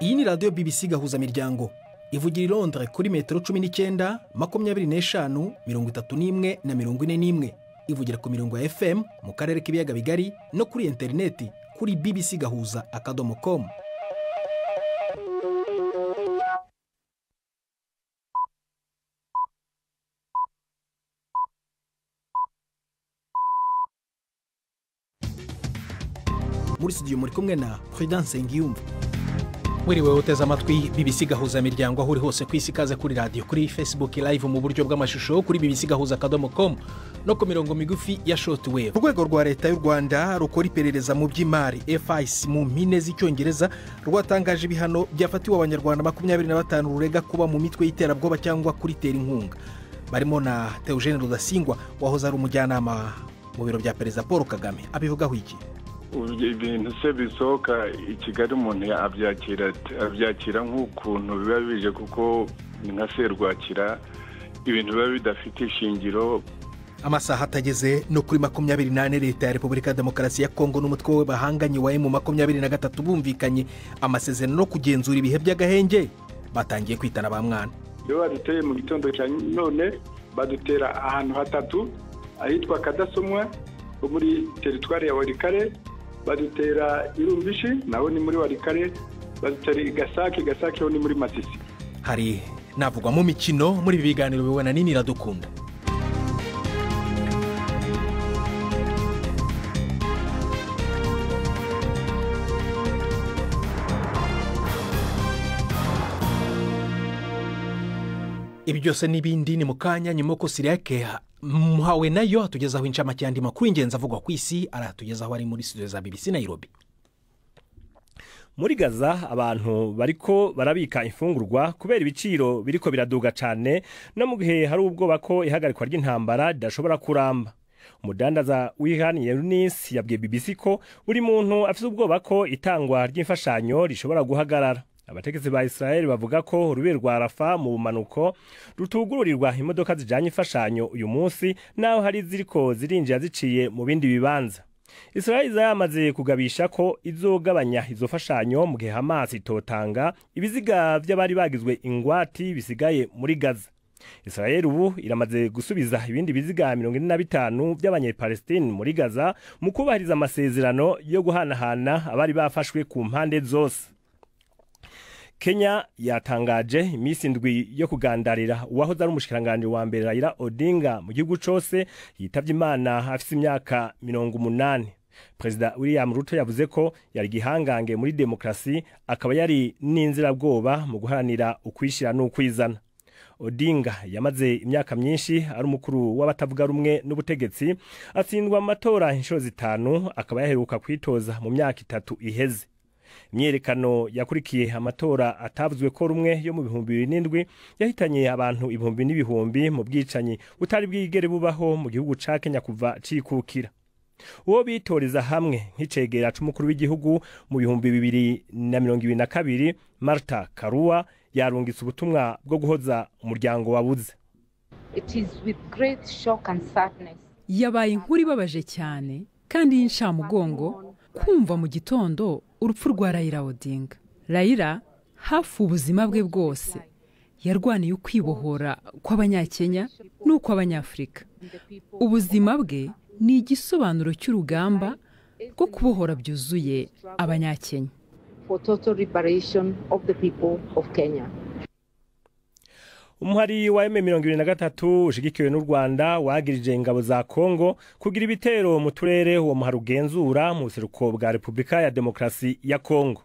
Iyi ni radiyo BBC gahuza miryango ivugira i Londres kuri metero 19, 25, 31 na 41. Ivugira ku mirongo ya FM mu karere k'ibiyaga bigari no kuri interineti kuri bbcgahuza.com. Muri studio muri kumwe na Prudence Ngiyumva. Wiriwe uteze amatwi BBC gahuza miryango aho uri hose ku isi, kaze kuri radio, kuri Facebook live mu buryo bw'amashusho kuri bbcgahuza.com no ku mirongo migufi ya shortwave. Urwego rwa leta y'u Rwanda rukora iperereza mu by'imari FIC mu mpine z'icyongereza rwatangaje ibihano byafatiwe abanyarwanda 25 rurega kuba mu mitwe y'iterabwoba cyangwa kuri tera inkunga. Barimo na Theogene Rudasingwa wahoze ari umujyanama mu biro bya Perezida Paul Kagame. Abivugaho iki? Ibintu se bisohoka i Kigali umuntu abyakira nk'ukuntu biba bije, kuko ni nka serwakira, ibintu biba bidafite ishingiro. Amasaha atageze no kuri 28 leta ya Repubulika ya Demokarasi ya Kongo n'umutwe we bahanganye wa M23 bumvikanye amasezerano no kugenzura ibihe by'agahenge, batangiye kwitana ba mwana. Iyo baduteye mu gitondo cya none badutera ahantu hatatu ahitwa Kadasomwa muri teritwari ya Warikare, badutera Irumbishi naho ni muri Warikare, badutera Gasake ho ni muri Masisi. Hari navugwa mu mikino muri biganiro bibona nini Iradukunda. Ibi byose n'ibindi ni mukanya nyuma ko Siriake muhawe nayo atugezaho incamake yandi makuru ingenzi avugwa ku isi, aratugezaho ari muri studio za BBC Nairobi. Muri Gaza abantu bariko barabika imfungurwa kubera ibiciro biriko biraduga cyane, no mu gihe hari ubwoba ko ihagarikwa ry'intambara ridashobora kuramba. Umudandaza Wihan Yunis yabwiye BBC ko buri muntu afite ubwoba ko itangwa ry'imfashanyo rishobora guhagarara. Abategetsi ba Israel bavuga ko urubero rwa Rafa mu bumanuko rutugururirwa imodoka zijanye imfashanyo uyu munsi, naho hari ziriko zirinjira ziciye mu bindi bibanza. Israel yamaze kugabisha ko izogabanya izo fashanyo mu gihe Hamas itotanga ibiziga by'abari bagizwe ingwati bisigaye muri Gaza. Israel ubu iramaze gusubiza ibindi biziga 45 by'abanyepalestine muri Gaza mu kubahiriza amasezerano yo guhanahana abari bafashwe ku mpande zose. Kenya yatangaje imisi ndwi yo kugandarira uwahoze ari umushikiranganje wa mbere Raila Odinga mu gihugu cyose yitavye Imana afise imyaka 80. Perezida William Ruto yavuze ko yari gihangange muri demokrasi, akaba yari n'inzirabwoba mu guharanira ukwishira n'ukwizana. Odinga yamaze imyaka myinshi ari umukuru w'abatavuga rumwe n'ubutegetsi, atsindwa amatora inshuro 5, akaba yaheruka kwitoza mu myaka 3 iheze. Imyerekano yakurikiye amatora atavuzwe ko rumwe yo mu 2007 yahitanye abantu ibihumbi n'ibihumbi mu bwicanyi utari bwigere bubaho mu gihugu ca Kenya kuva cikukira. Uwo bitoreza hamwe nk'icegera c'umukuru w'igihugu mu 2022 Martha Karua yarungitse ubutumwa bwo guhoza umuryango wabuze. It is with great shock and sadness. Yabaye inkuru ibabaje cyane kandi y'inshamugongo kumva mu gitondo urupfu rwa Raila Odinga. Raila hafi ubuzima bwe bwose yarwaniye ukwibohora kw'abanyakenya n'uko abanyafrika. Ubuzima bwe ni igisobanuro cy'urugamba rwo kubohora byuzuye abanyakenya. For total liberation of the people of Kenya. Umuhari wa M23 ushigikiwe n'u Rwanda wagirije ingabo za Kongo kugira ibitero mu turere uwo muhari ugenzura mu buseruko bwa Repubulika ya Demokarasi ya Kongo.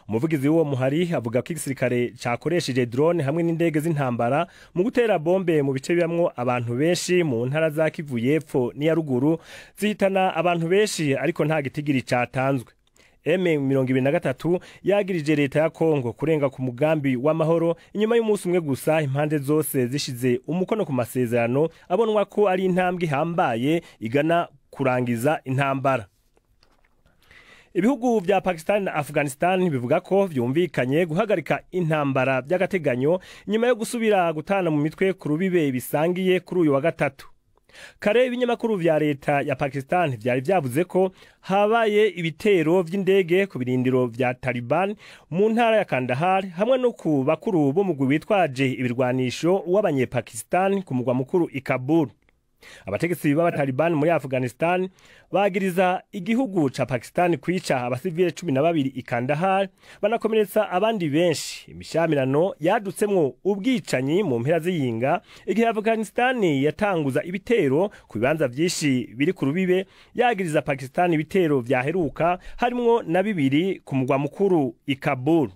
Umuvugizi w'uwo muhari avuga ko igisirikare cyakoresheje drone hamwe n'indege z'intambara mu gutera bombe mu bice bibamwo abantu benshi mu ntara za Kivu y'Epfo n'iya ruguru, zihitana abantu benshi ariko nta gitigiri cyatanzwe. M23 yagirije leta ya Kongo kurenga ku mugambi w'amahoro inyuma y'umunsi umwe gusa impande zose zishize umukono ku masezerano abonwa ko ari intambwe hambaye igana kurangiza intambara. Ibihugu vya Pakistan na Afghanistan bivuga ko vyumvikanye guhagarika intambara by'agateganyo nyuma yo gusubira gutana mu mitwe ku rubibe bisangiye kuri uyu wa gatatu. kare ibinyamakuru vya leta ya Pakistan vyari vyavuze ko habaye ibitero vy'indege ku birindiro vya Taliban mu ntara ya Kandahar hamwe no ku bakuru bo mugwi witwaje ibirwanisho w'abanyepakistan ku mugwa mukuru i Kabul. Abategetsi b'Abataliban muri Afghanistan bagiriza igihugu ca Pakistan kwica abasivile 12 i Kandahar banakomeretsa abandi benshi. Imishamirano yadutsemwo ubwicanyi mu mpera z'iyinga igihe Afghanistan yatanguza ibitero ku bibanza vyinshi biri ku rubibe, yagiriza Pakistan ibitero vyaheruka harimwo na 2 ku mugwa mukuru i Kabul.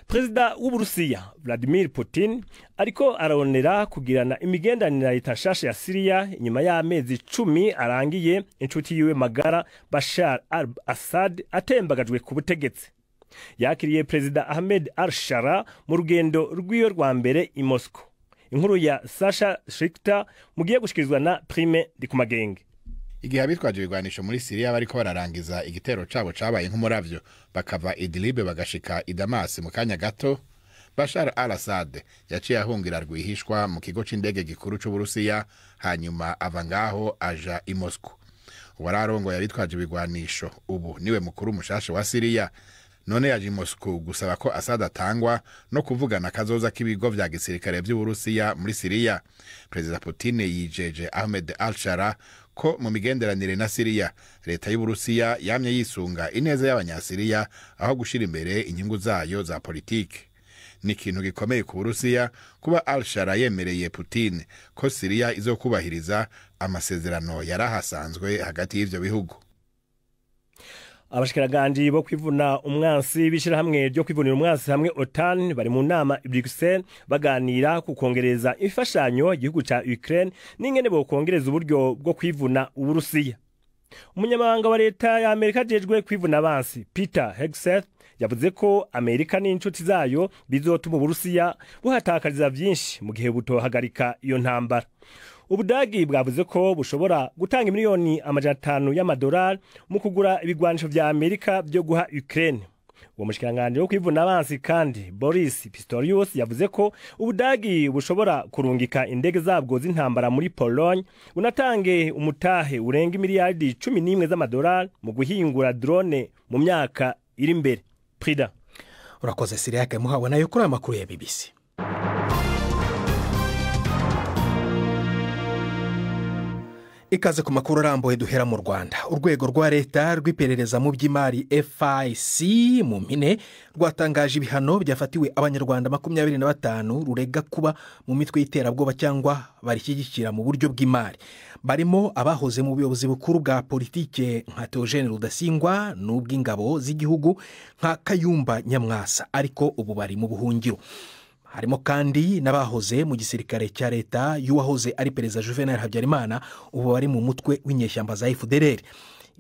Perezida w'Uburusiya Vladimir Putin ariko aronera kugirana imigendanire na leta nshasha ya Syria inyuma y'amezi 10 arangiye inshuti yiwe magara Bashar al-Assad atembagajwe ku butegetsi. Yakiriye Perezida Ahmed al-Shara mu rugendo rw'iyo rwa mbere i Moscow. Inkuru ya Sasha Shikta mugiye gushikirizwa na Prime Ndikumagenge. Igihe abitwaje ibigwanisho muri Syria bariko bararangiza igitero cabo cabaye nk'umuravyo bakava Idlib bagashika i Damas mu kanya gato, Bashar al-Assad yaciye ahungira rwihishwa mu kigo c'indege gikuru c'Uburusiya, hanyuma ava ngaho aja i Moscow. Wararongo yabitwaje ibigwanisho ubu niwe mukuru mushasha wa Syria. None yaje i Moscow gusaba ko Assad atangwa no kuvugana kazoza k'ibigo vya gisirikare vy'Uburusiya muri Syria. Perezida Putin yijeje Ahmed al-Shara ko mu migenderanire na Syria leta y'Uburusiya yamye yisunga ineza y'abanyasiriya aho gushira imbere inyungu zayo za politike. Ni ikintu gikomeye ku Burusiya kuba al-Shara yemereye Putin ko Syria izokubahiriza amasezerano yarahasanzwe hagati y'ivyo bihugu. Abashikiranganje bo kwivuna umwansi bishira hamwe ryo kwivunira umwansi hamwe OTAN bari mu nama i Bruxelles baganira ku kongereza ifashanyo igihugu ca Ukraine n'ingene bo kongereza uburyo bwo kwivuna Uburusiya. Umunyamabanga wa leta ya Amerika jejwe kwivuna abansi Peter Hegseth yavuze ko Amerika n'inshuti zayo bizotuma Uburusiya buhatakariza vyinshi mu gihe butohagarika iyo ntambara. Ubudagi bwavuze ko bushobora gutanga miliyoni 500 y'amadolari mu kugura ibigwanisho vya Amerika byo guha Ukraine. Uwo mushikiranganje wo kwivuna abansi kandi Boris Pistorius yavuze ko Ubudagi bushobora kurungika indege zabwo z'intambara muri Pologne, bunatange umutahe urenga miliyardi 11 z'amadolari mu guhingura drone mu myaka iri imbere. Prida urakoze Siriake muhawe nayo kuri amakuru ya BBC. Ikaze ku makuru arambuye duhera mu Rwanda. Urwego rwa leta rw'iperereza mu by'imari FIC mu mpine rwatangaje ibihano byafatiwe abanyarwanda 25 rurega kuba mu mitwe y'iterabwoba cyangwa barishyigikira mu buryo bw'imari. Barimo abahoze mu buyobozi bukuru bwa politike nka Theogene Rudasingwa n'ubw'ingabo z'igihugu nka Kayumba Nyamwasa, ariko ubu bari mu buhungiro. Harimo kandi n'abahoze mu gisirikare cya leta y'uwahoze ari Perezida Juvenal Habyarimana, ubu bari mu mutwe w'inyeshyamba za FDLR.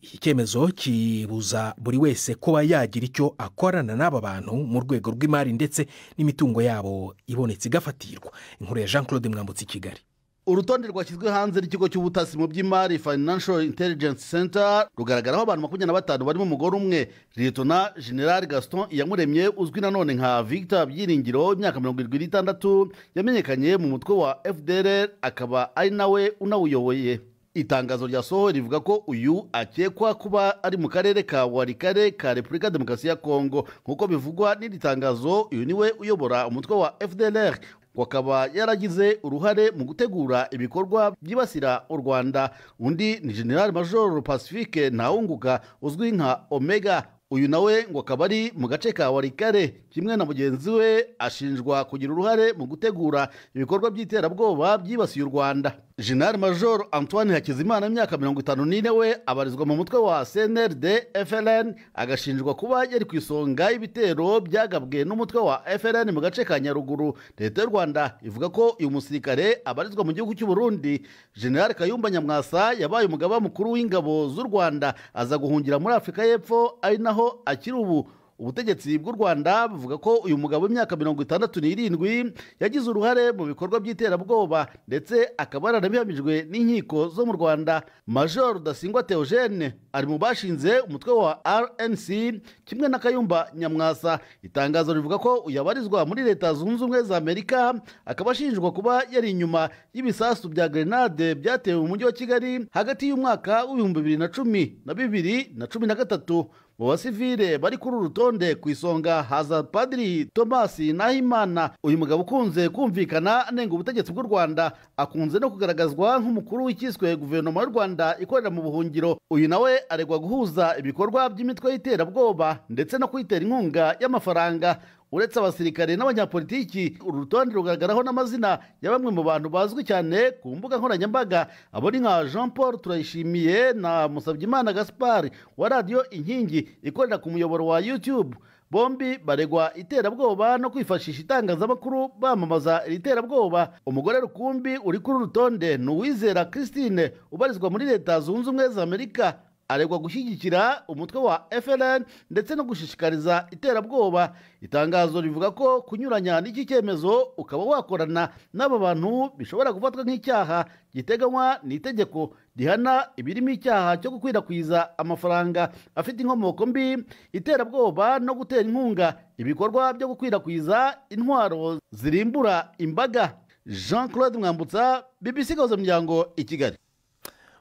Iki cyemezo kibuza buri wese kuba yagira icyo akorana n'aba bantu mu rwego rw'imari ndetse n'imitungo yabo ibonetse igafatirwa. Inkuru ya Jean Claude Mwambutsi, Kigali. Urutonde rwashyizwe hanze n'ikigo cy'ubutasi mu by'imari Financial Intelligence Center rugaragaraho abantu 25 barimo umugore umwe, Lieutenant General Gaston Iyamuremye uzwi nanone nka Victor Byiringiro, imyaka 76, yamenyekanye mu mutwe wa FDLR akaba ari nawe unawuyoboye. Itangazo ryasohoye rivuga ko uyu akekwa kuba ari mu karere ka Warikare ka Repubulika Demokarasi ya Kongo. Nkuko bivugwa n'iri tangazo, uyu niwe uyobora umutwe wa FDLR, wakaba yaragize uruhare mu gutegura ibikorwa byibasira u Rwanda. Undi ni General Major Pacifique Ntawunguka uzwi nka Omega. Uyu nawe ngo akaba ari mu gace ka Warikare, kimwe na mugenzi we ashinjwa kugira uruhare mu gutegura ibikorwa by'iterabwoba byibasiye u Rwanda. General Major Antoine Hakizimana, imyaka 54, we abarizwa mu mutwe wa CNRD FLN, agashinjwa kuba yari ku isonga y'ibitero byagabwe n'umutwe wa FLN mu gace ka Nyaruguru. Leta y'u Rwanda ivuga ko uyu musirikare abarizwa mu gihugu cy'u Burundi. General Kayumba Nyamwasa yabaye umugaba mukuru w'ingabo z'u Rwanda, aza guhungira muri Afrika y'Epfo, ari naho akiri ubu. ubutegetsi bw'u Rwanda buvuga ko uyu mugabo w'imyaka 67 yagize uruhare mu bikorwa by'iterabwoba ndetse akaba yaranabihamijwe n'inkiko zo mu Rwanda. Major Rudasingwa Theogene ari mu bashinze umutwe wa RNC kimwe na Kayumba Nyamwasa. Itangazo rivuga ko uyabarizwa muri Leta Zunze Ubumwe za Amerika, akaba ashinjwa kuba yari inyuma y'ibisasu bya grenade byatewe mu mujyi wa Kigali hagati y'umwaka w'2010 na 2013. Mu basivile bari kuri urutonde ku isonga haza Padiri Thomas Nahimana. Uyu mugabo ukunze kumvikana anenga ubutegetsi bw'u Rwanda, akunze no kugaragazwa nk'umukuru w'ikiswe guverinoma y'u Rwanda ikorera mu buhungiro. Uyu nawe aregwa guhuza ibikorwa by'imitwe y'iterabwoba ndetse no kwitera inkunga y'amafaranga. Uretse abasirikare n'abanyapolitiki, uru rutonde rugaragaraho n'amazina ya bamwe mu bantu bazwi cyane ku mbuga nkoranyambaga. Abo ni nka Jean Paul Turayishimiye na Musabyimana Gaspard wa Radio Inkingi ikorera ku muyoboro wa YouTube. Bombi baregwa iterabwoba no kwifashisha itangazamakuru bamamaza iri terabwoba. Umugore rukumbi uri kuri urutonde ni Uwizera Christine ubarizwa muri Leta Zunze Ubumwe za Amerika. Aregwa gushyigikira umutwe wa FLN ndetse no gushishikariza iterabwoba. Itangazo rivuga ko kunyuranya n'iki cyemezo ukaba wakorana n'aba bantu bishobora gufatwa nk'icyaha giteganywa n'itegeko rihana ibirimo icyaha cyo gukwirakwiza amafaranga afite inkomoko mbi, iterabwoba no gutera inkunga ibikorwa byo gukwirakwiza intwaro zirimbura imbaga. Jean-Claude Mwambutsa, BBC Gahuza Miryango, i Kigali.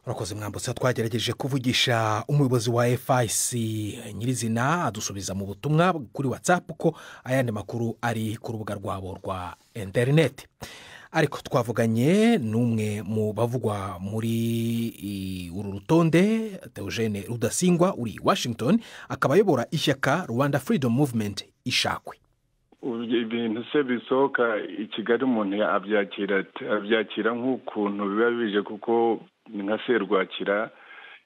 Urakoze Mwambutsa. Twagerageje kuvugisha umuyobozi wa FIC nyirizina adusubiza mu butumwa kuri WhatsApp ko ayandi makuru ari ku rubuga rwabo rwa internet. Ariko twavuganye n'umwe mu bavugwa muri uru rutonde, Theogene Rudasingwa uri Washington, akaba ayobora ishyaka Rwanda Freedom Movement Ishakwe. Ibintu se bisohoka i Kigali umuntu abyakira nk'ukuntu biba bije, kuko nka serwakira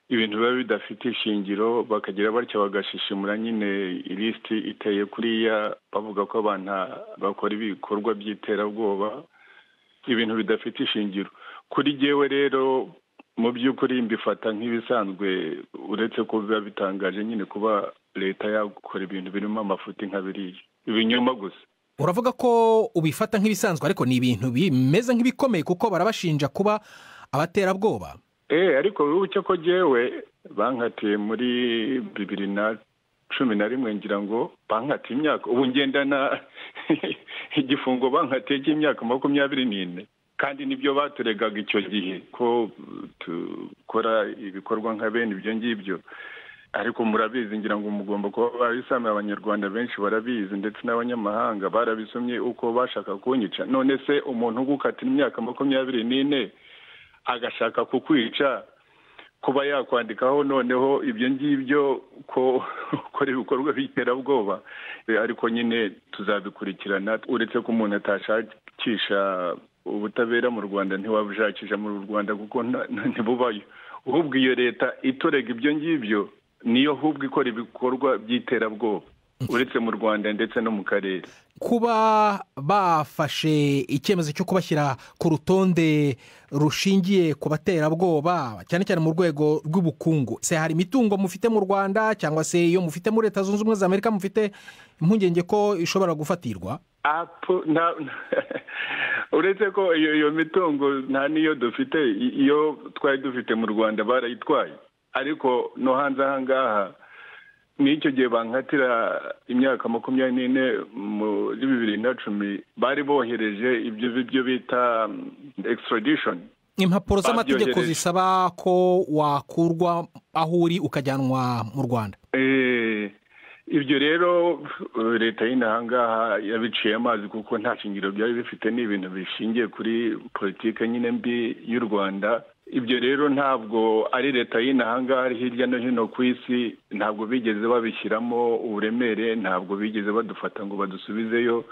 ibintu biba bidafite ishingiro, bakagira batyo bagashishimura nyine ilisiti iteye kuriya, bavuga ko abantu bakora ibikorwa by'iterabwoba, ibintu bidafite ishingiro. Kuri jyewe rero mu by'ukuri mbifata nk'ibisanzwe, uretse ko biba bitangaje nyine kuba leta yakora ibintu birimo amafuti nka biriya, ibinyoma gusa. Uravuga ko ubifata nk'ibisanzwe, ariko ni ibintu bimeze nk'ibikomeye kuko barabashinja kuba abaterabwoba. Ariko wibuke ko jyewe bankatiye muri 2011 ngira ngo bankatiye imyaka, ubu ngendana igifungo bankatiye cy'imyaka 24, kandi nibyo baturegaga icyo gihe ko tukora ibikorwa nka bene ibyo ngibyo. Ariko murabizi, ngira ngo mugomba kuba babisamiye, abanyarwanda benshi barabizi ndetse n'abanyamahanga barabisomye uko bashaka kunyica. None se umuntu ugukatira imyaka 24 agashaka kukwica, kuba yakwandikaho noneho ibyo ngibyo ko ukora ibikorwa by'iterabwoba? Ariko nyine tuzabikurikirana. Uretse ko umuntu atashakisha ubutabera mu Rwanda, ntiwabushakisha mu Rwanda kuko ntibubayo. Ahubwo iyo leta itorega ibyo ngibyo niyo ahubwo ikora ibikorwa by'iterabwoba, uretse mu Rwanda ndetse no mu karere. Kuba bafashe icyemezo cyo kubashyira ku rutonde rushingiye ku baterabwoba, cyane cyane mu rwego rw'ubukungu, se hari imitungo mufite mu Rwanda cyangwa se iyo mufite muri Leta Zunze Ubumwe za Amerika mufite impungenge ko ishobora gufatirwa? Uretse ko iyo mitungo nta niyo dufite, iyo twari dufite mu Rwanda barayitwaye. Ariko no hanze aha ngaha n'icyo gihe bankatira imyaka 24 muri 2010 bari bohereje ibyo bita extradition, impapuro z'amategeko zisaba ko wakurwa aho uri ukajyanwa mu Rwanda. Ibyo rero leta y'inaha ngaha yabiciye amazi kuko nta shingiro byari bifite, n'ibintu bishingiye kuri politike nyine mbi y'u Rwanda. Ibyo rero ntabwo ari leta y'inaha ngaha, hirya no hino ku isi ntabwo bigeze babishyiramo uburemere, ntabwo bigeze badufata ngo badusubizeyo.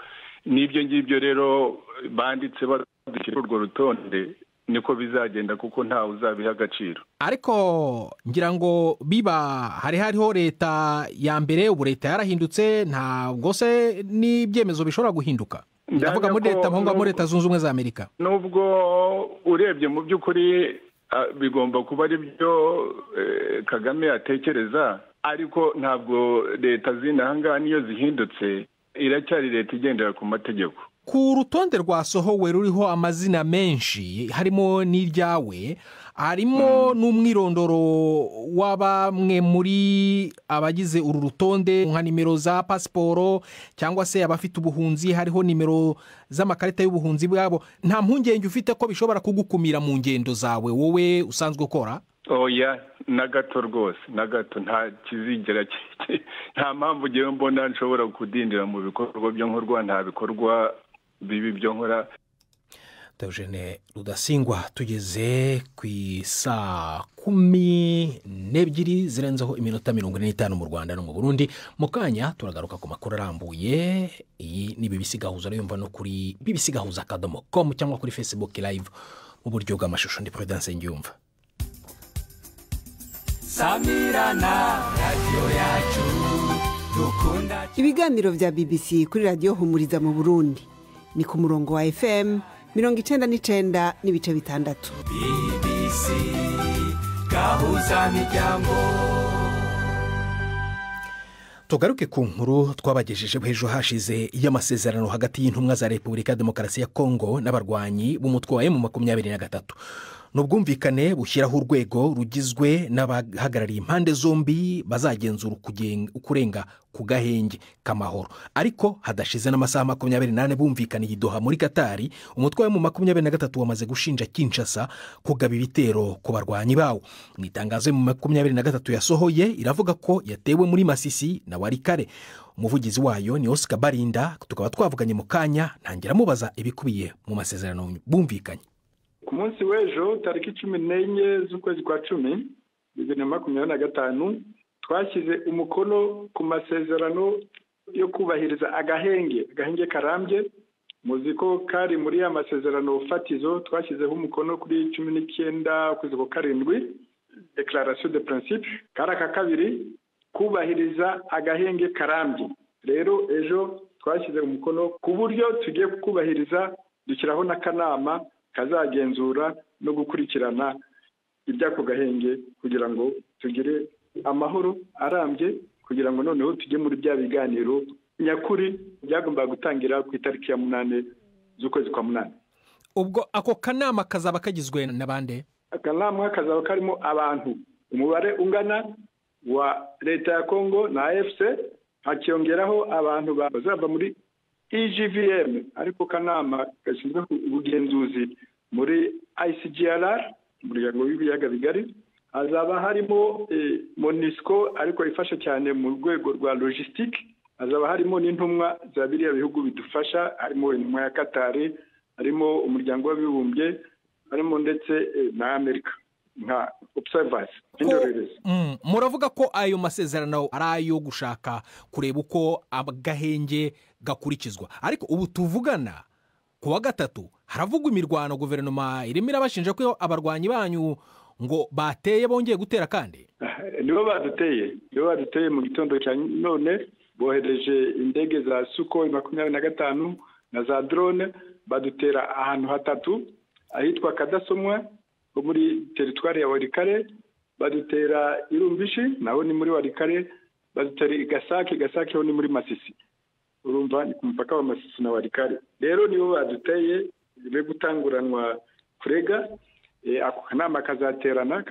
N'ibyo ngibyo rero banditse badushyira urwo rutonde, niko bizagenda kuko ntawe uzabiha agaciro. Ariko ngira ngo biba hariho leta ya mbere, ubu leta yarahindutse, ntabwo se n'ibyemezo bishobora guhinduka? Ndavuga muri Leta Zunze Ubumwe za Amerika. Nubwo urebye mu by'ukuri bigomba kuba ari byo Kagame atekereza, ariko ntabwo leta zindi ahangaha niyo zihindutse iracyari leta igendera ku mategeko. Ku rutonde rwasohowe ruriho amazina menshi harimo n'iryawe, harimo n'umwirondoro w'abamwe muri abagize uru rutonde nka nimero za pasiporo cyangwa se abafite ubuhunzi, hariho nimero z'amakarita y'ubuhunzi bwabo. Nta mpungenge ufite ko bishobora kugukumira mu ngendo zawe wowe usanzwe ukora? Oya, na gato rwose, na gato, nta kizigera nta mpamvu ngewe mbona nshobora kudindira mu bikorwa byo nkorwa, nta bikorwa bibi byo nkora. Eugene Rudasingwa, tugeze ku saa 12 zirenzeho iminota 45 mu Rwanda no mu Burundi. Mu kanya turagaruka ku makuru arambuye. Iyi ni BBC Gahuza, yumva no kuri bbcgahuza.com cyangwa kuri Facebook live mu buryo bw'amashusho. Ndi Prudence Ngiyumva. Samirana radio yacu dukunda. Ibiganiro vya BBC kuri radio Humuriza mu Burundi ni ku murongo wa FM 99 n'ibice bitandatu. BBC Gahuza Miryango. Tugaruke ku nkuru twabagejeje ejo hashize y'amasezerano hagati y'intumwa za Repubulika ya Demokarasi ya Kongo n'abarwanyi b'umutwe wa M23. N'ubwumvikane bushyiraho urwego rugizwe n'abahagarariye impande zombi bazagenzura ukurenga ku gahenge k'amahoro. Ariko hadashize n'amasaha 28 bumvikaniye i Doha muri Katari, umutwe wa M23 wamaze gushinja Kinshasa kugaba ibitero ku barwanyi bawo. Mu itangazo M23 yasohoye iravuga ko yatewe muri Masisi na Walikale. Umuvugizi wayo ni Oscar Barinda, tukaba twavuganye mu kanya ntangira mubaza ibikubiye mu masezerano bumvikanye. Ku munsi w'ejo tariki 14 z'ukwezi kwa 10 2025 twashyize umukono ku masezerano yo kubahiriza agahenge karambye. Muziko kari muri ya masezerano fatizo twashyizeho umukono kuri 19 ukwezi kwa 7 declaration de principe. Karaka kabiri kubahiriza agahenge karambye. Rero ejo twashyize umukono ku buryo tugiye kubahiriza, dushyiraho n'akanama kazagenzura no gukurikirana ibyako gahenge kugira ngo tugire amahoro arambye, kugira ngo noneho tujye muri bya biganiro nyakuri byagomba gutangira ku itariki ya 8 z'ukwezi kwa 8. Ubwo ako kanama kazaba kagizwe n'abande? Akanama kazaba karimo abantu umubare ungana wa leta ya Kongo na AFC, hakiyongeraho abantu bazava muri EGVM, ariko kanama gashinzwe ubugenzuzi muri ICGLR, umuryango w'ibiyaga bigari. Hazaba harimo MONUSCO ariko ifasha cyane mu rwego rwa logistique. Hazaba harimo n'intumwa za biriya bihugu bidufasha, harimo intumwa ya Qatar, harimo umuryango w'abibumbye, harimo ndetse na Amerika nka observers, indorerezi. Muravuga ko ayo masezerano ari ayo gushaka kureba uko agahenge gakurikizwa. Ariko ubu tuvugana ku wa gatatu haravugwa imirwano, guverinoma irimo irabashinja ko abarwanyi banyu ngo bateye bongeye gutera kandi. Nibo baduteye mu gitondo cya none, bohereje indege za Sukhoi 25 na za drone badutera ahantu hatatu ahitwa Kadasomwa muri teritwari ya Walikale, badutera Irumbishi naho ni muri Walikale, badutera Gasake ho ni muri Masisi. Urumva ni ku mpaka wa Masisi na Walikale. Rero nibo baduteye be gutanguranwa kurega. Ako kanama kazaterana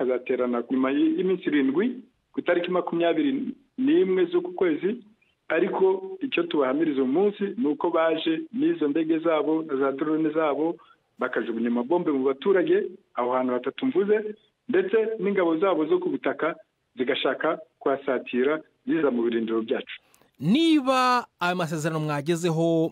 nyuma y'iminsi 7 ku itariki 21 z'uku kwezi. Ariko icyo tubahamiriza umunsi nuko baje n'izo ndege zabo na za drone zabo bakajugunya amabombe mu baturage aho hantu hatatu mvuze, ndetse n'ingabo zabo zo ku butaka zigashaka kwasatira ziza mu birindiro byacu. Niba aya masezerano mwagezeho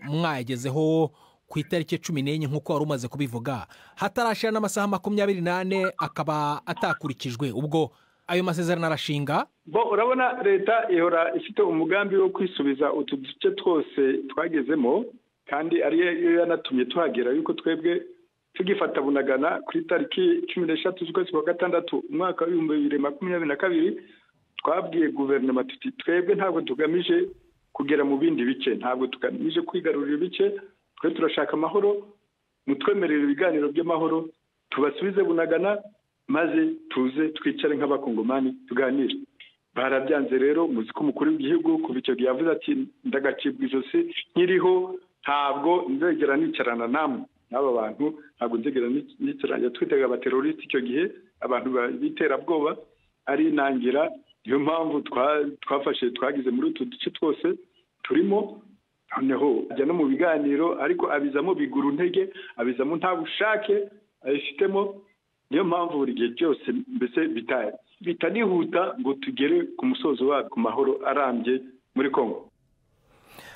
ku itariki 14 nk'uko wari umaze kubivuga, hatarashira n'amasaha 28 akaba atakurikijwe, ubwo ayo masezerano arashinga? Urabona leta ihora ifite umugambi wo kwisubiza utu duce twose twagezemo, kandi ariyo yanatumye tuhagera yuko twebwe tugifata Bunagana kuri tariki 13 z'ukwezi kwa 6 umwaka wa 2022 twabwiye guverinoma tuti twebwe ntabwo tugamije kugera mu bindi bice, ntabwo tugamije kwigarurira ibice, twe turashaka amahoro, mutwemerera ibiganiro by'amahoro tubasubize Bunagana maze tuze twicare nk'abakongomani tuganire. barabyanze rero muziko umukuru w'igihugu kuva icyo gihe yavuze ati ndagacibwa ijosi nkiriho ntabwo nzegera nicarana namwe n'aba bantu ntabwo nzegera nicarana twitaga abateroriste icyo gihe abantu biterabwoba ari inangira niyo mpamvu twagize muri utu duce twose turimo noneho ajya no mu biganiro ariko abizamo bigura intege abizamo nta bushake abifitemo niyo mpamvu buri gihe cyose mbese bitanihuta ngo tugere ku musozo wa ku mahoro arambye muri Kongo.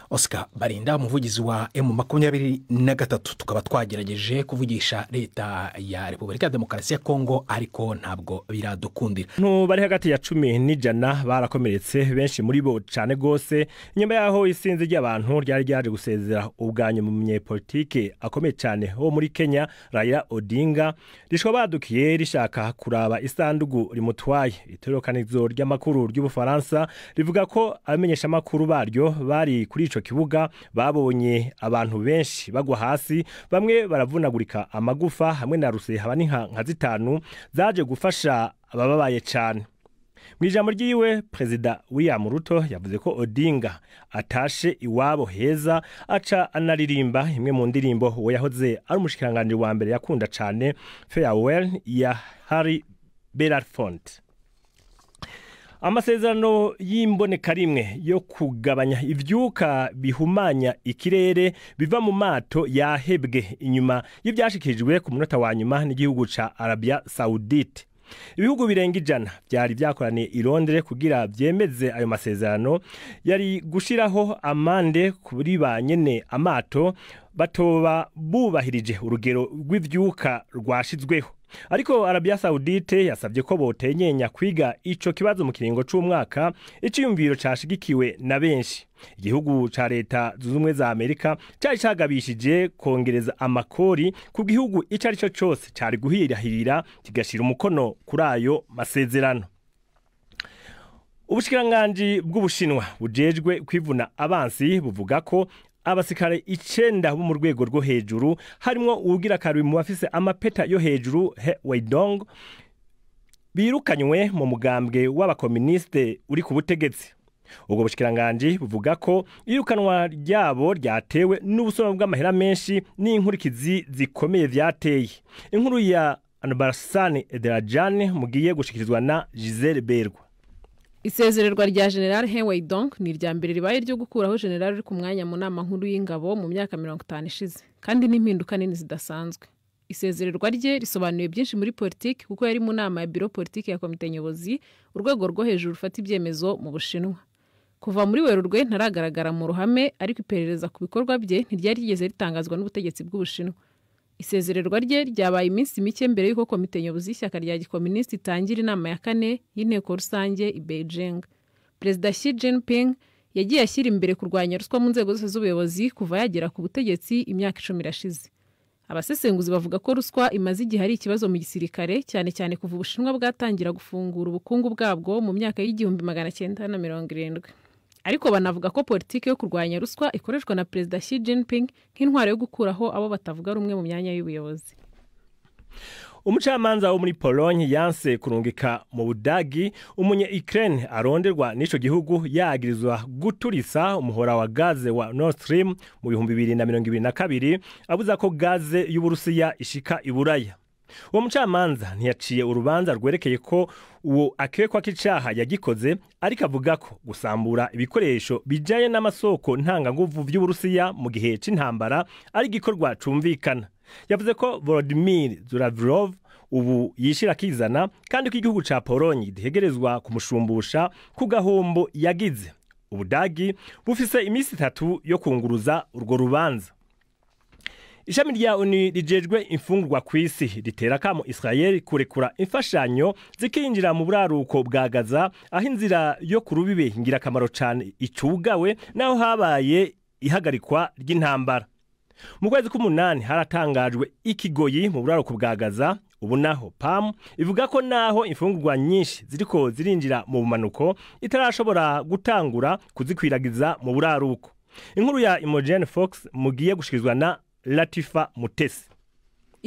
Oscar Barinda umuvugizi wa M23 tukaba twagerageje kuvugisha leta ya Repubulika ya Demokarasi ya Kongo ariko ntabwo biradukundira. Bari hagati ya 10 n'ijana barakomeretse benshi muri bo cyane gose nyuma yaho isinzi ry'abantu ryari ryaje gusezera ubwanyu mu munyepolitike akomeye cyane wo muri Kenya Raila Odinga rishwabadukiye rishaka kuraba isandugu rimutwaye. Itorokanizo ry'amakuru ry'Ubufaransa rivuga ko amenyesha makuru baryo bari kuri ico kibuga babonye abantu benshi bagwa hasi bamwe baravunagurika amagufa hamwe na ruse haba nka 5 zaje gufasha abababaye cyane. Mwijambo ryiwe President William Ruto yavuze ko Odinga atashe iwabo heza aca anaririmba imwe mu ndirimbo we yahoze ari umushikiranganje wa mbere yakunda cyane Farewell ya Harry Belafonte. Amasezerano y'imboneka rimwe yo kugabanya ivyuka bihumanya ikirere biva mu mato yahebwe inyuma y'ivyashikirijwe ku munota wa nyuma n'igihugu ca Arabia Saudite. Ibihugu birenga 100 byari byakoraniye i Londres kugira byemeze ayo masezerano yari gushiraho amande kuri banyene amato batoba bubahirije urugero rw'ivyuka rwashizweho. Ariko Arabia Saudite yasabye ko botenyenya kwiga ico kibazo mu kiringo c'umwaka iciyumviro cashigikiwe na benshi. Igihugu ca leta zuzumwe za Amerika cyari cagabishije kongereza amakori ku gihugu icari cyo cyose cyari guhirahirira kigashira umukono kuri ayo masezerano. Ubushikiranganje bw'Ubushinwa bujejwe kwivuna abansi buvuga ko abasikare 9 bo mu rwego rwo hejuru harimo ugira karwi mu bafise amapeta yo hejuru He Weidong birukanywe mu mugambwe w'abakomuniste uri ku butegetsi. Ubwo bushikiranganje buvuga ko irukanwa ryabo ryatewe n'ubusoma bw'amahera menshi n'inkurikizi zikomeye vyateye. Inkuru ya Anbarsani Edrajane mugiye gushikirizwa na Giselle Bergwa. Isezererwa rya General He Weidong ni rya mbere ribaye ryo gukuraho general uri ku mwanya mu nama nkuru y'ingabo mu myaka 50 ishize kandi n'impinduka nini zidasanzwe. Isezererwa rye risobanuye byinshi muri politiki kuko yari mu nama ya biro politiki ya komite nyobozi urwego rwo hejuru rufata ibyemezo mu Bushinwa. Kuva muri Werurwe ntaragaragara mu ruhame ariko iperereza ku bikorwa bye ntiryari rigeze ritangazwa n'ubutegetsi bw'Ubushinwa. Isezererwa rye ryabaye iminsi mike mbere y'uko komite nyobozi y'ishyaka rya gikomuniste itangira inama ya 4 y'inteko rusange i Beijing. Perezida Xi Jinping yagiye ashyira imbere kurwanya ruswa mu nzego zose z'ubuyobozi kuva yagera ku butegetsi imyaka 10 irashize. Abasesenguzi bavuga ko ruswa imaze igihe ari ikibazo mu gisirikare cyane cyane kuva Ubushinwa bwatangira gufungura ubukungu bwabwo mu myaka y'1970. Ariko banavuga ko politiki yo kurwanya ruswa ikoreshwa na Perezida Xi Jinping nk'intwaro yo gukuraho abo batavuga rumwe mu myanya y'ubuyobozi. Umucamanza wo muri Pologne yanse kurungika mu Budagi umunye Ukraine aronderwa n'ico gihugu yagirizwa guturisa umuhora wa gaze wa Nord Stream mu 2022 abuza ko gaze y'Uburusiya ishika iburaya. Uwo mucamanza ntiyaciye urubanza rwerekeye ko uwo akekwa k'icaha yagikoze ariko avuga ko gusambura ibikoresho bijaye n'amasoko ntanganguvu by'Uburusiya mu gihe c'intambara ari gikorwa cumvikana. Yavuze ko Volodymyr Zelensky ubu yishira kizana kandi ko igihugu ca Pologne gihegerezwa kumushumbusha ku gahombo yagize. Ubudagi bufise imisi 3 yo kunguruza urwo rubanza. Ishami rya ONU rijejwe imfungurwa kw'isi ritera kamo Israel kurekura imfashanyo zikinjira mu buraruko bwa Gaza aho inzira yo kurubibe ngira kamaro cyane icugawe naho habaye ihagarikwa ry'intambara. Mu kwezi k'umunani haratangajwe ikigoyi mu buraruko bwa Gaza. Ubu naho PAM ivuga ko naho imfungurwa nyinshi ziriko zirinjira mu bumanuko itarashobora gutangura kuzikwiragiza mu buraruko. Inkuru ya Imogen Fox mugiye gushikirizwa na Latifa Mutesi.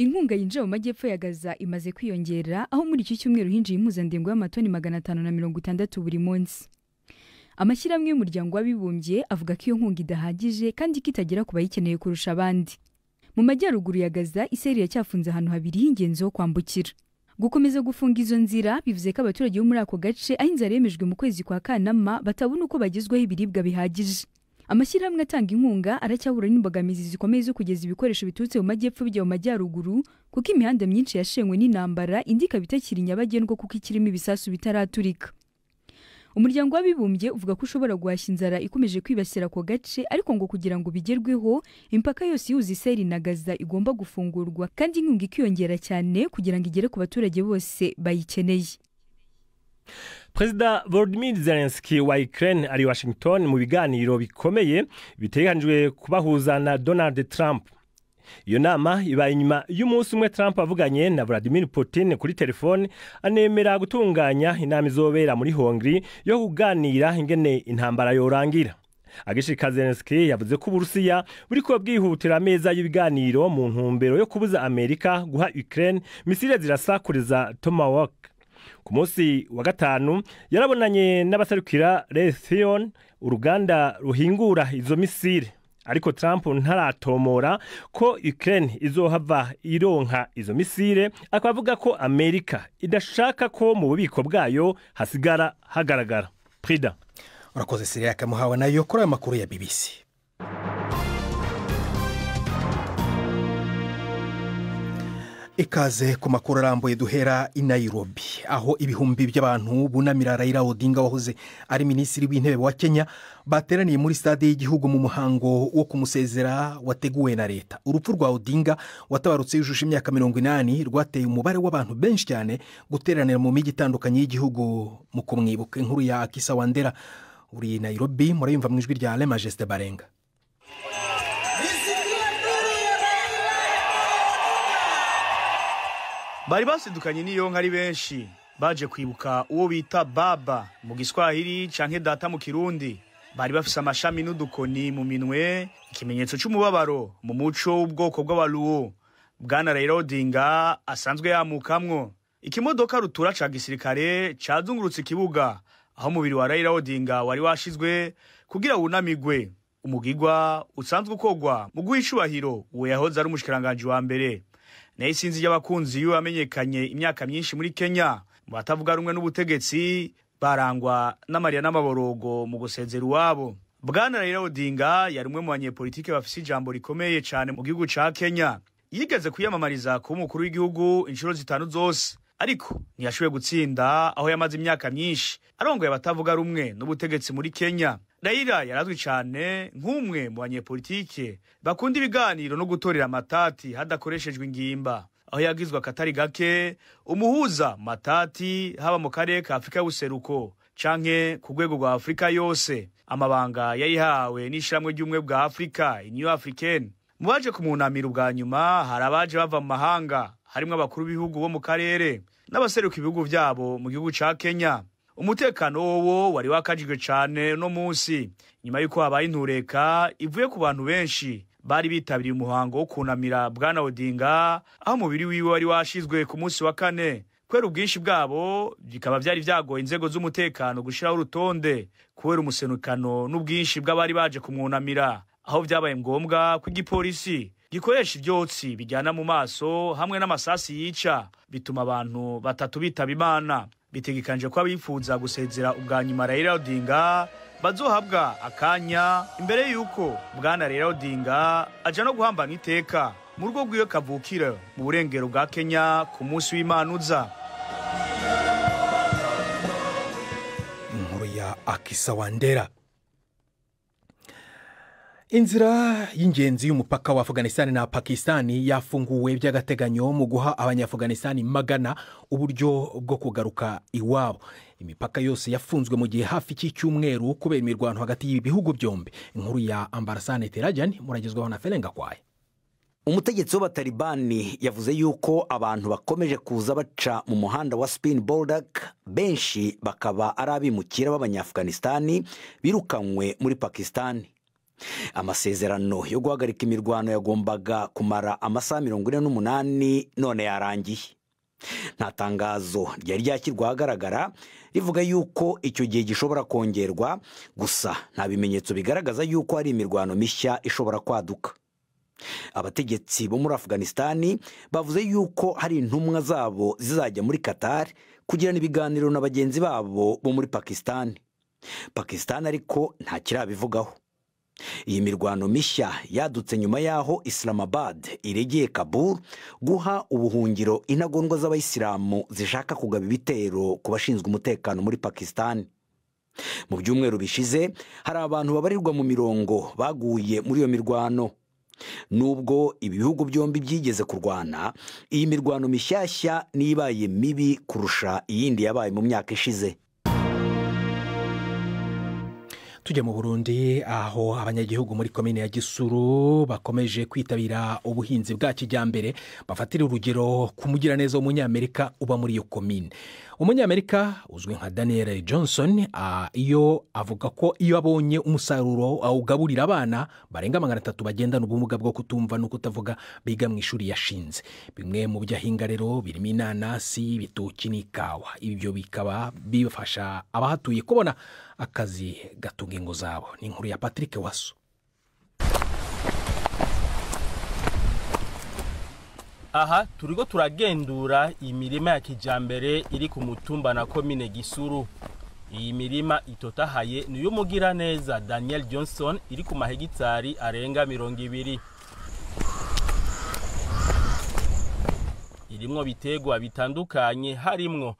inkunga yinjira mu majyepfo ya Gaza imaze kwiyongera aho muri iki cyumweru hinjiye impuzandengo y'amatoni 560 buri munsi. Amashyirahamwe y'umuryango w'abibumbye avuga ko iyo nkunga idahagije kandi kitagera ku bayikeneye kurusha abandi. Mu majyaruguru ya Gaza Isiraheli yacyafunze ahantu habiri h'ingenzi ho kwambukira. Gukomeza gufunga izo nzira bivuze ko abaturage bo muri ako gace aho inzara yemejwe mu kwezi kwa Kanama batabona uko bagezweho ibiribwa bihagije. Amashyirahamwe atanga inkunga aracyahura n'imbogamizi zikomeye zo kugeza ibikoresho biturutse mu majyepfo bijya mu majyaruguru kuko imihanda myinshi yashenywe n'intambara indi ikaba itakiri nyabagendwa kuko ikirimo ibisasu bitaraturika. Umuryango w'abibumbye uvuga ko ushobora guhashya inzara ikomeje kwibasira ako gace ariko ngo kugira ngo bigerweho impaka yose ihuza Isiraheli na Gaza igomba gufungurwa kandi inkunga ikiyongera cyane kugira ngo igere ku baturage bose bayikeneye. Perezida Volodymyr Zelensky wa Ukraine ari Washington mu biganiro bikomeye biteganijwe kubahuza na Donald Trump. Iyo nama ibaye inyuma y'umunsi umwe Trump avuganye na Vladimir Putin kuri telefone anemera gutunganya inama izobera muri Hongrie yo kuganira ingene intambara yorangira. Agishika Zelensky yavuze ko Uburusiya buriko bwihutira ameza y'ibiganiro mu ntumbero yo kubuza Amerika guha Ukraine misile zirasakuriza Tomahawk. Ku munsi wa gatanu yarabonanye n'abasarukira Raytheon uruganda ruhingura izo misile. Ariko Trump ntaratomora ko Ukraine izohava ironka izo misile akavuga ko Amerika idashaka ko mu bubiko bwayo hasigara hagaragara. Prida urakoze Siria Kamuhawa nayo kuri amakuru ya BBC. Ikaze ku makuru arambuye duhera i Nairobi aho ibihumbi by'abantu bunamira Raila Odinga wahoze ari minisitiri w'intebe wa Kenya bateraniye muri stade y'igihugu mu muhango wo kumusezera wateguwe na leta. Urupfu rwa Odinga watabarutse yujuje imyaka 80 rwateye umubare w'abantu benshi cyane guteranira mu mijyi itandukanye y'igihugu mu kumwibuka. Inkuru ya Akisa Wandera uri Nairobi murayumva mu ijwi rya Le Majesté Barenga. Bari basidukanye n'iyo nkari benshi baje kwibuka uwo bita baba mu Giswahili canke data mu Kirundi. Bari bafise amashami n'udukoni mu minwe, ikimenyetso cy'umubabaro mu muco w'ubwoko bw'abaluo. Bwana Raila Odinga asanzwe yamukamwo. Ikimodoka rutura ca gisirikare cazungurutse ikibuga aho umubiri wa Raila Odinga wari washizwe kugira wunamigwe. Umugigwa usanzwe ukogwa mu guhicubahiro uwo yahoze ari umushikiranganje wa mbere. Naisinzi y'abakunzi yo amenyekanye imyaka myinshi muri Kenya mu batavuga rumwe n'ubutegetsi barangwa n'amarira n'amaborogo mu gusezera uwabo. Bwana Raila Odinga yari umwe mu banyepolitike bafise ijambo rikomeye cyane mu gihugu ca Kenya. Yigeze kwiyamamariza kuba umukuru w'igihugu inshuro 5 zose ariko ntiyashoboye gutsinda aho yamaze imyaka myinshi arongoye abatavuga rumwe n'ubutegetsi muri Kenya. Raila yarazwi cyane nk'umwe mu banyepolitike bakunda ibiganiro no gutorera amatati hadakoreshejwe ingimba, aho yagizwe akatari gake umuhuza matati haba mu karere ka Afrika y'ubuseruko canke ku rwego rwa Afrika yose. Amabanga yayihawe n'ishiramwe ry'umwe bwa Afrika New African. Mu baje kumunamira ubwa nyuma hari abaje bava mu mahanga harimo abakuru b'ibihugu bo mu karere n'abaseruka ibihugu byabo mu gihugu ca Kenya. Umutekano wowo wari wakajijwe cyane no munsi nyuma yuko habaye intureka ivuye ku bantu benshi bari bitabiriye umuhango wo kunamira Bwana Odinga aho umubiri wiwe wari washizwe ku munsi wa kane. Kwera ubwinshi bwabo bikaba byari byagoye inzego z'umutekano gushiraho urutonde kubera umusenukano n'ubwinshi bw'abari baje kumwunamira, aho byabaye ngombwa ko igipolisi gikoresha ibyotsi bijyana mu maso hamwe n'amasasi yica bituma abantu batatu bitaba Imana. Bitegekanje ko abifuza gusezera ubwa nyuma Raila Odinga bazohabwa akanya imbere yuko Bwana Raila Odinga aja no guhambana iteka mu rugo rw'iyo kavukira mu burengero bwa Kenya ku munsi w'Imana uza. Inkuru ya Akisa Wandera. Inzira y'ingenzi y'umupaka wa Afghanistan na Pakistan yafunguwe by'agateganyo mu guha abanyafghanistan magana uburyo bwo kugaruka iwabo. Imipaka yose yafunzwe mu gihe hafi cy'icyumweru kubera imirwano hagati y'ibihugu byombi. Inkuru ya Ambarsane Terajani muragezwaho na Felenga Kwaye. Umutegetsi w'Abatalibani yavuze yuko abantu bakomeje kuza baca mu muhanda wa Spin Boldak benshi bakaba ari abimukira b'abanyafghanistan birukanywe muri Pakistan. amasezerano yo guhagarika imirwano yagombaga kumara amasaha 48 none yarangiye. Nta tangazo ryari ryashyirwa ahagaragara rivuga yuko icyo gihe gishobora kongerwa, gusa nta bimenyetso bigaragaza yuko hari imirwano mishya ishobora kwaduka. Abategetsi bo muri Afghanistan bavuze yuko hari intumwa zabo zizajya muri Qatar kugirana ibiganiro na bagenzi babo bo muri Pakistan. Pakistan ariko nta kirabivugaho. Iyi mirwano mishya yadutse nyuma yaho Islamabad iregeye Kabul guha ubuhungiro intagondwa z'abayisilamu zishaka kugaba ibitero ku bashinzwe umutekano muri Pakistan. Mu byumweru bishize hari abantu babarirwa mu mirongo baguye muri iyo mirwano. Nubwo ibi bihugu byombi byigeze kurwana, iyi mirwano mishyashya nibaye mibi kurusha iyindi yabaye mu myaka ishize. Tujya mu Burundi aho abanyagihugu muri komine ya Gisuru bakomeje kwitabira ubuhinzi bwa kijyambere, bafatira urugero ku mugiraneza w'umunyamerika uba muri iyo komine. Umunyamerika uzwi nka Daniel Johnson iyo avuga ko iyo abonye umusaruro awugaburira abana barenga 300 bagendana ubumuga bwo kutumva no kutavuga biga mu ishuri yashinze. Bimwe mu byahinga rero birimo inanasi, ibitoki n'ikawa. Ibyo bikaba bifasha abahatuye kubona akazi gatunga ingo zabo. Ni inkuru ya Patrick Waso. Aha turigo turagendura imirima ya kijambere iri ku mutumba na komine Gisuru. Iyi mirima itotahaye ni y'umugira neza Daniel Johnson iri ku mahegitari arenga 200. Irimwo bitegwa bitandukanye, harimwo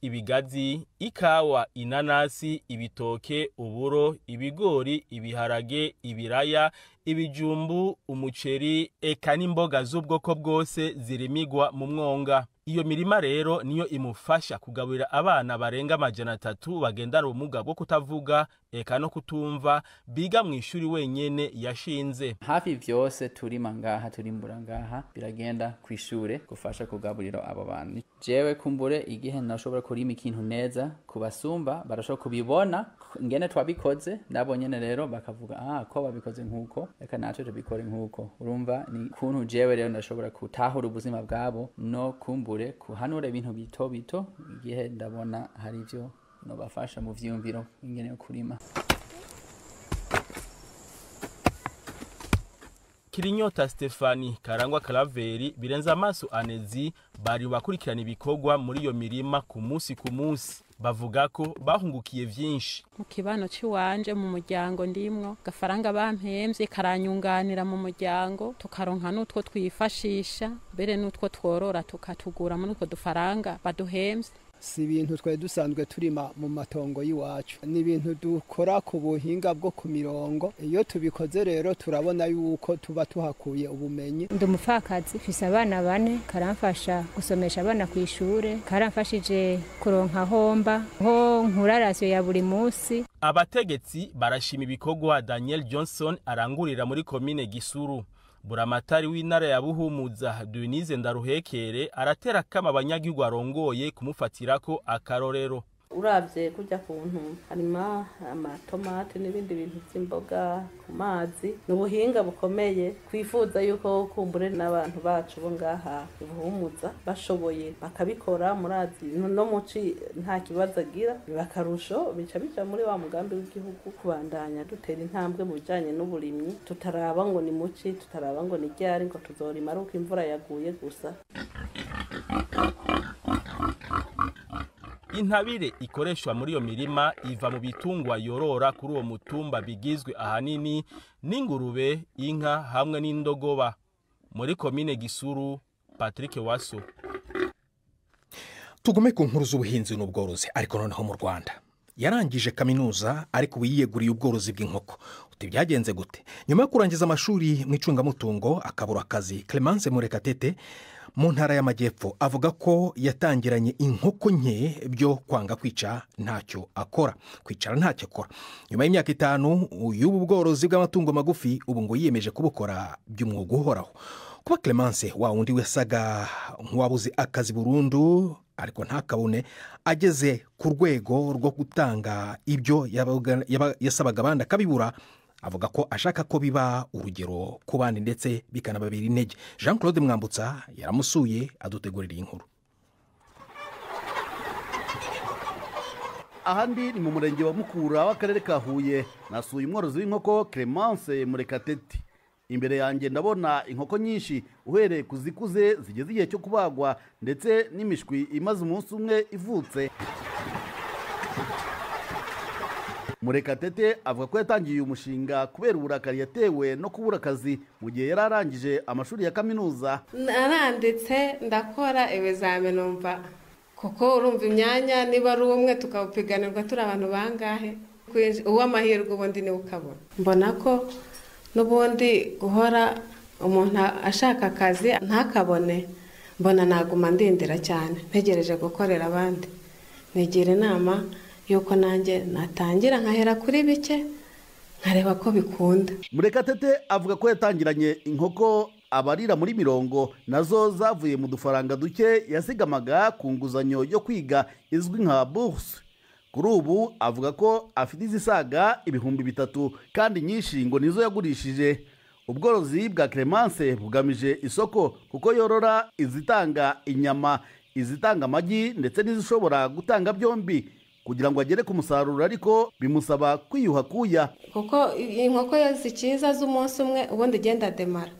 ibigazi, ikawa, inanasi, ibitoke, uburo, ibigori, ibiharage, ibiraya, ibijumbu, umuceri, eka n'imboga z'ubwoko bwose zirimigwa mu mwonga. Iyo mirima rero niyo imufasha kugaburira abana barenga 300 bagendana ubumuga bwo kutavuga eka no kutumva biga mu ishuri wenyene yashinze. Hafi vyose turima ngaha, turimbura ngaha, biragenda kwishure gufasha kugaburira abo bana. Jewe kumbure igihe nashobora kurima ikintu neza kubasumba barashobora kubibona ingene twabikoze, nabo nyene rero bakavuga ko babikoze nkuko eka natwe tubikore nkuko. Urumva ni kuntu jewe rero ndashobora kutahura ubuzima bwabo no kumbure kuhanura ibintu bito bito igihe ndabona hari ivyo no bafasha mu vyumviro ingene yo kurima. Kirinyota Stefani, Karangwa Karaveri, Birenza Amaso Anezi bari bakurikirana ibikorwa muri iyo mirima ku munsi ku munsi. Bavuga ko bahungukiye vyinshi. Mu kibano ciwanje mu muryango ndimwo gafaranga bampemvye karanyunganira mu muryango, tukaronka nutwo twifashisha bere nutwo tworora tukatugura muri utwo dufaranga baduhemvye. Si ibintu twari dusanzwe turima mu matongo y'iwacu, ni ibintu dukora ku buhinga bwo ku mirongo. Iyo tubikoze rero turabona yuko tuba tuhakuye ubumenyi. Ndi umupfakazi mfise abana 4, karamfasha gusomesha abana ku ishure, karamfashije kuronka homba ho nkura rasiyo ya buri munsi. Abategetsi barashima ibikorwa Daniel Johnson arangurira muri komine Gisuru. Buramatari w'intara ya Buhumuza Denise Ndaruhekere aratera kama abanyagihugu arongoye kumufatirako akarorero. Uravye kujya kuntu harima amatomate n'ibindi bintu by'imboga ku mazi n'ubuhinga bukomeye, kwifuza yuko kumbure n'abantu bacu bo ngaha Buhumuza bashoboye bakabikora murazi no muci nta kibazo agira, bakarusho bica bija muri wa mugambi w'igihugu kubandanya dutera intambwe mu bijanye n'uburimyi, tutaraba ngo ni muci, tutaraba ngo ni ryari ngo tuzorima ari uko imvura yaguye gusa. Intabire ikoreshwa muri iyo mirima iva mu bitungwa yorora kuri uwo mutumba bigizwe ahanini n'ingurube, inka hamwe n'indogoba. Muri komine Gisuru, Patrick Waso. Tugume ku nkuru z'ubuhinzi n'ubworozi ariko noneho mu Rwanda. Yarangije kaminuza ariko yiyeguriye ubworozi bw'inkoko. Uti byagenze gute? Nyuma yo kurangiza amashuri mu icungamutungo akabura akazi, Clemence Murekatete mu ntara y'Amajyepfo avuga ko yatangiranye inkoko nke byo kwanga kwica ntacyo akora, kwicara ntacyo akora. Nyuma y'imyaka 5 y'ubu bworozi bw'amatungo magufi ubu ngo yiyemeje kubukora by'umwuga uhoraho. Kuba Clemence wa wundi wesaga nk'uwabuze akazi burundu ariko ntakabone, ageze ku rwego rwo gutanga ibyo yasabaga abandi akabibura, avuga ko ashaka ko biba urugero ku bandi ndetse bikanababera intege. Jean Claude Mwambutsa yaramusuye adutegurira iyi nkuru. ahandi ni mu murenge wa Mukura w'akarere ka Huye. Nasuye umworozi w'inkoko Clemence Murekatete. Imbere yanjye ndabona inkoko nyinshi uhereye kuzikuze zigeze igihe cyo kubagwa ndetse n'imishwi imaze umunsi umwe ivutse. Murekatete avuga ko yatangiye umushinga kubera uburakari yatewe no kubura akazi mu gihe yari arangije amashuri ya kaminuza. Naranditse ndakora ibizamini numva kuko urumva imyanya niba ari umwe tukawupiganirwa turi abantu bangahe uw'amahirwe ubundi niwe ukabona. Mbona ko n'ubundi guhora umuntu ashaka akazi ntakabone, mbona naguma ndindira cyane ntegereje gukorera abandi. Nigira inama yuko nanjye natangira nkahera kuri bike nkareba ko bikunda. Murekatete avuga ko yatangiranye inkoko abarira muri mirongo nazo zavuye mu dufaranga duke yasigamaga ku nguzanyo yo kwiga izwi nka bourse. Kuri ubu avuga ko afite izisaga 3,000 kandi nyinshi ngo nizo yagurishije. Ubworozi bwa Clemence bugamije isoko kuko yorora izitanga inyama, izitanga amagi ndetse n'izishobora gutanga byombi. Kugira ngo agere ku musaruro ariko bimusaba kwiyuha kuya kuko inkoko zikiza z'umunsi umwe ubundi genda demara.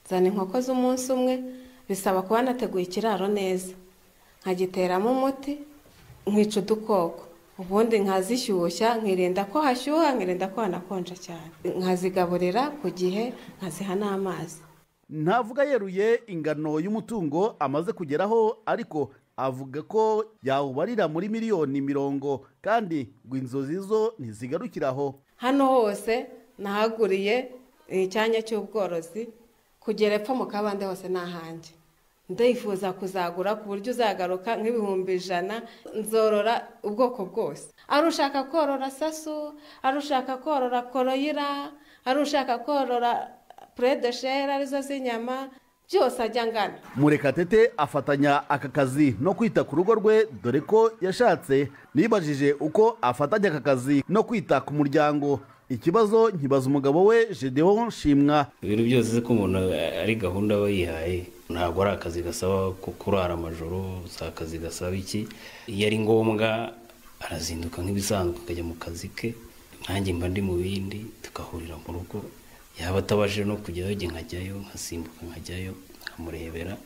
Zana inkoko z'umunsi umwe bisaba kuba nateguye ikiraro neza, nkagiteramo umuti, nkica udukoko, ubundi nkazishyushya, nkirinda ko hashyuha, nkirinda ko hanakonja cyane, nkazigaburira ku gihe, nkaziha n'amazi. Ntavuga yeruye ingano y'umutungo amaze kugeraho ariko avuga ko yawubarira muri miliyoni 20 kandi ngo inzozi zo ntizigarukiraho. Hano hose nahaguriye icyanya cy'ubworozi kugera epfo mu kabande hose nahanjye. Ndifuza kuzagura ku buryo uzagaruka nk'ibihumbi 100 nzorora ubwoko bwose. Ari ushaka korora sasu, ari ushaka korora koroyira, ari ushaka korora poulet de chair arizo z'inyama, byose ajya ngana. Murekatete afatanya aka kazi no kwita ku rugo rwe dore ko yashatse. Nibajije uko afatanya aka kazi no kwita ku muryango. Ikibazo nkibaza umugabo we Gedeon Shimwa. Ibintu byose ko umuntu ari gahunda aba yihaye, ntabwo ari akazi gasaba kurara amajoro, akazi gasaba iki. Iyo ari ngombwa arazinduka nk'ibisanzwe akajya mu kazi ke, nanjye mba ndi mu bindi tukahurira mu rugo. Yaba atabaje no kujyayo nkajyayo, nkasimbuka nkajyayo nkamurebera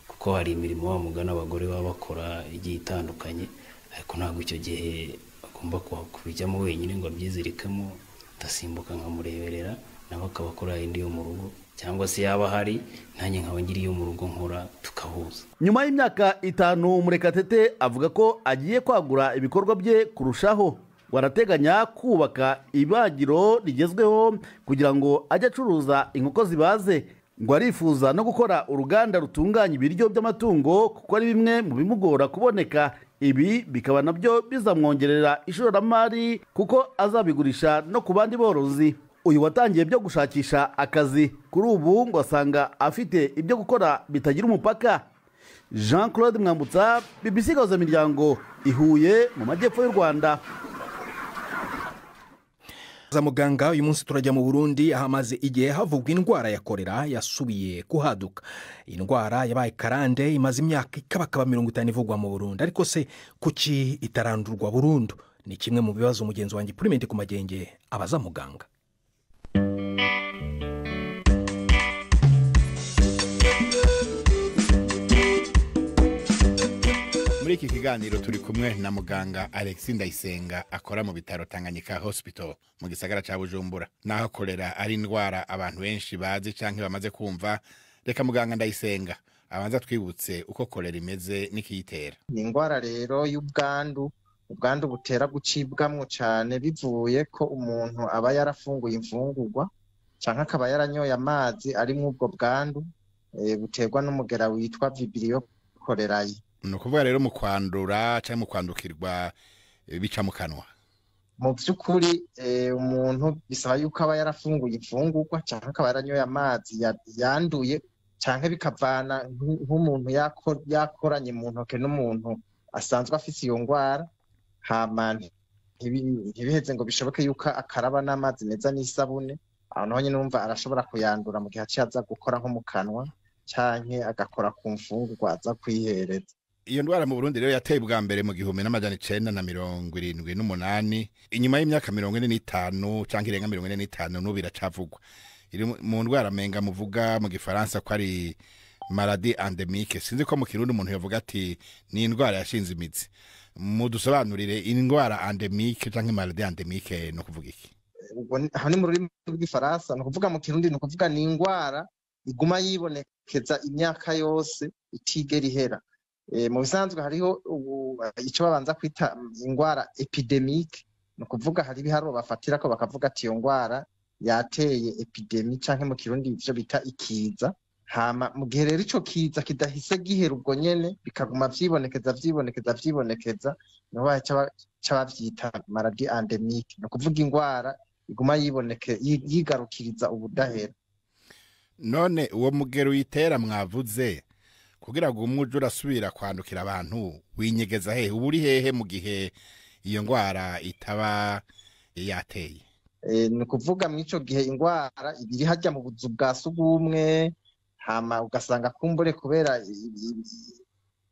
kuko hari imirimo wa mugana abagore baba bakora igiye itandukanye, ariko ntabwo icyo gihe agomba kubijyamo wenyine ngo abyizirikemo. Ndasimbuka nkamureberera nawe akaba akora indi yo mu rugo, cyangwa se yaba hari nanjye nkaba ngira iyo mu rugo nkora tukahuza. Nyuma y'imyaka 5 Murekatete avuga ko agiye kwagura ibikorwa bye kurushaho. Warateganya kubaka ibagiro rigezweho kugira ngo ajye acuruza inkoko zibaze. Ngo arifuza no gukora uruganda rutunganya ibiryo by'amatungo kuko ari bimwe mu bimugora kuboneka. Ibi bikaba nabyo bizamwongerera ishoramari kuko azabigurisha no ku bandi borozi. Uyu watangiye byo gushakisha akazi kuri ubu ngo asanga afite ibyo gukora bitagira umupaka. Jean Claude Mwambutsa, BBC Gahuza Miryango, Ihuye mu majyepfo y'u Rwanda. Muganga uyu munsi turajya mu Burundi ahamaze igihe havugwa indwara ya kolera yasubiye kuhaduka. Indwara yabaye karande imaze imyaka ikabakaba 50 ivugwa mu Burundi, ariko se kuki itarandurwa burundu? Ni kimwe mu bibazo umugenzi wanjye Prudent ku Magenge abaza muganga. Muri iki kiganiro turi kumwe na muganga Alexis Ndayisenga akora mu bitaro Tanganyika Hospital mu gisagara ca Bujumbura. Naho kolera ari indwara abantu benshi bazi canke bamaze kumva, reka muganga Ndayisenga abanza twibutse uko kolera imeze n'ikiyitera. Ni indwara rero y'ubwandu, ubwandu butera gucibwamwo cyane bivuye ko umuntu aba yarafunguye imfungurwa canke akaba yaranyoye amazi ari mu ubwo bwandu buterwa n'umugera witwa Vibrio cholerae. No kuvuga rero mu kwandura cyangwa mu kwandukirwa bica mu kanwa. Mu by'ukuri umuntu bisaba yuko aba yarafunguye imfungurwa cyangwa akaba yaranyoye amazi yanduye cyangwa bikavana nk'umuntu yakoranye mu ntoke n'umuntu asanzwe afite iyo ndwara, hama ntibiheze ngo bishoboke yuko akaraba n'amazi meza n'isabune aho naho nyine wumva arashobora kuyandura mu gihe aciye aza gukora nko mu kanwa canke agakora ku mfungurwa aza kwihereza. Iyo ndwara mu Burundi rero yateye bwa mbere mu 1978 inyuma y'imyaka 45 canke irenga 45 n'ubu iracavugwa. Iri mu ndwara menga muvuga mu gifaransa ko ari maladie endemique. Sinzi ko mu Kirundi umuntu yavuga ati ni indwara yashinze imizi. Mudusobanurire indwara endemique canke maladie endemique no kuvuga iki? Aho ni mu rurimi rw'igifaransa, no kuvuga mu Kirundi no kuvuga ni indwara iguma yibonekeza imyaka yose itigera ihera. Mu bisanzwe hariho icyo babanza kwita indwara epidemique, no kuvuga hari ibiharuro bafatira ko bakavuga ati iyo ndwara yateye epidemi canke mu Kirundi ivyo bita ikiza. Hama mu gihe rero ico kiza kidahise gihera ubwo nyene bikaguma vyibonekeza niho bavyita maladie endemique, no kuvuga indwara iguma yigarukiriza ubudahera. None uwo mugero uyitera mwavuze kugira ngo umuje urasubira kwandukira abantu winyegeza hehe, uburi hehe mu gihe iyo ndwara itaba yateye? Ni kuvuga mw'ico gihe indwara ibiri hajya mu buzu bwa sugumwe, hama ugasanga kumbure kubera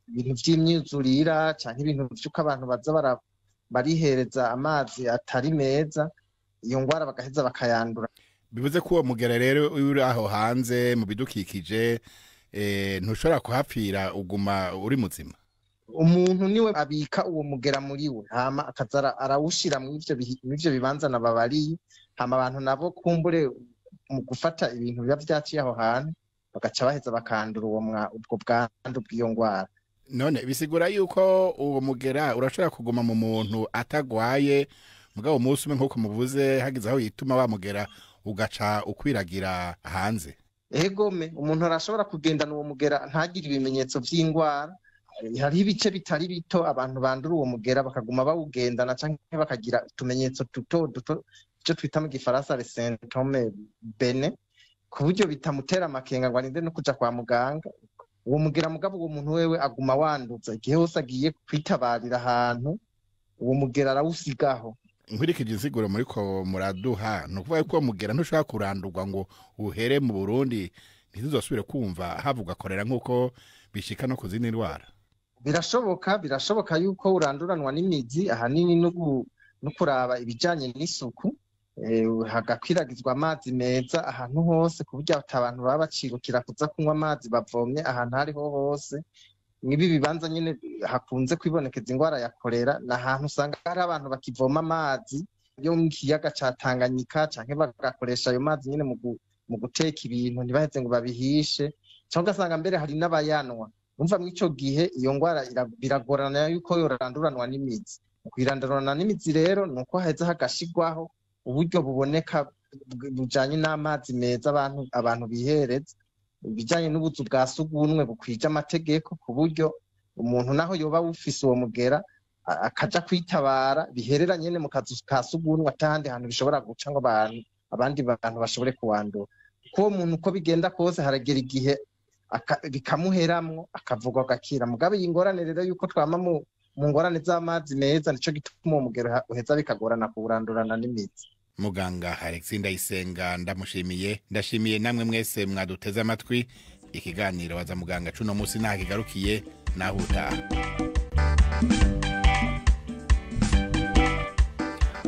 ibintu vy'imyuzurira canke ibintu vy'uko abantu baza barihereza amazi atari meza, iyo ndwara bagaheza bakayandura. Bivuze ko uwo mugera rero uri aho hanze mu bidukikije ntushobora kuhapfira uguma uri muzima. Umuntu niwe abika uwo mugera muri we, hama akaza arawushira mw'ivyo bibanza nababariye, hama abantu nabo kumbure mu gufata ibintu biba vyaciye aho hantu bagaca baheza bakandura ubwo bwandu bw'iyo ndwara. None bisigura yuko uwo mugera urashobora kuguma mu muntu atagwaye, mugabo umunsi umwe nk'uko muvuze hagize aho yituma wa mugera ugaca ukwiragira hanze. Egome, umuntu arashobora kugendana uwo mugera ntagire ibimenyetso vy'indwara. Hariho ibice bitari bito abantu bandura uwo mugera bakaguma bawugendana canke bakagira utumenyetso duto duto icyo twita mu gifaransa les symptômes bene, ku buryo bitamutera amakenga ngo arinde no kuja kwa muganga. Uwo mugera mugabo uwo muntu wewe aguma wanduza igihe hose agiye kwitabarira ahantu, uwo mugera arawusigaho. Nkurikije insiguro muriko muraduha no kuvuga ko mugera ntushaka kurandurwa ngo uhere mu Burundi ntizosubire kumva havuga korera nkuko bishika no kuzindi ndwara. Birashoboka yuko uranduranwa n'imizi ahanini no kuraba ibijanye n'isuku, hagakwiragizwa amazi meza ahantu hose ku buryo abantu baba bacirukira kuza kunywa amazi bavomye ahantu hariho hose. Mwibi bibanza nyene hakunze kwibonekeza indwara ya kolera, na ahantu usanga hari abantu bakivoma amazi yo mu kiyaga ca Tanganyika canke bagakoresha ayo mazi nyene mu guteka ibintu ntibaheze ngo babihishe, cyangwa ugasanga mbere hari n'abayanwa. Umva mw'ico gihe iyo ndwara biragorana yuko yoranduranwa n'imizi. Kwiranduranwa n'imizi rero nuko haheza hagashigwaho uburyo buboneka bujanye n'amazi meza abantu bihereza, ibijanye n'ubuzu bwa sugumwe bukwije amategeko, ku buryo umuntu naho yoba wufise uwo mugera akaja kwitabara biherera nyene mu kazu ka sugumwe atahandi hantu bishobora guca ngo abandi bantu bashobore kuwandura. Ko umuntu uko bigenda kose haragera igihe bikamuheramwo akavugwa agakira. Mugabe ingorane rero yuko twama mu ngorane z'amazi meza, nico gituma uwo mugera uheza bikagorana kuwurandurana n'imizi. Muganga Alexis Ndayisenga ndashimiye namwe mwese mwaduteze amatwi. Ikiganiro waza muganga cuno musi nakigarukiye nahuta.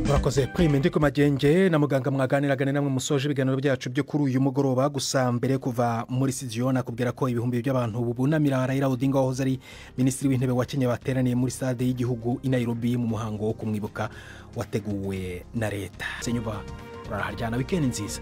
Murakoze Prime ndiko Magenge na muganga mwaganiragane namwe musoje ibiganiro byacu byo kuri uyu mugoroba. Gusa mbere kuva muri studio nakubwira ko ibihumbi by'abantu bubunamira Raila Odinga wahoze ari minisitiri w'intebe wa Kenya bateraniye muri stade y'igihugu i Nairobi mu muhango wo kumwibuka wateguwe na leta. Senyuba uraharyana weekend nziza.